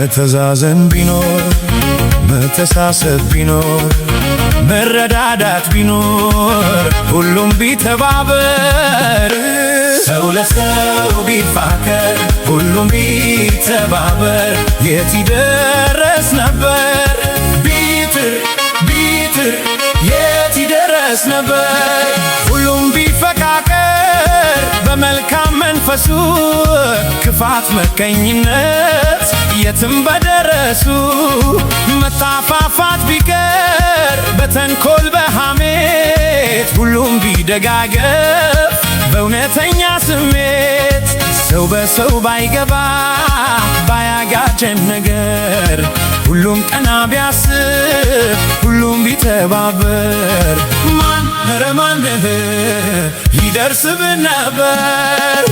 መተዛዘን ቢኖር መተሳሰብ ቢኖር መረዳዳት ቢኖር ሁሉም ቢተባበር ሰው ለሰው ቢፋቀር ሁሉም ቢተባበር የት ይደረስ ነበር? ቢጥር የት ይደረስ ነበር? ሁሉም ቢፈቃቀር በመልካም መንፈሱ ክፋት መቀኝነት የትም በደረሱ መጣፋፋት ቢቀር በተንኮል በሐሜት ሁሉም ቢደጋገፍ በእውነተኛ ስሜት ሰው በሰው ባይገባ ባያጋጨን ነገር ሁሉም ቀና ቢያስብ ሁሉም ቢተባበር ማን ይደርስብን ነበር?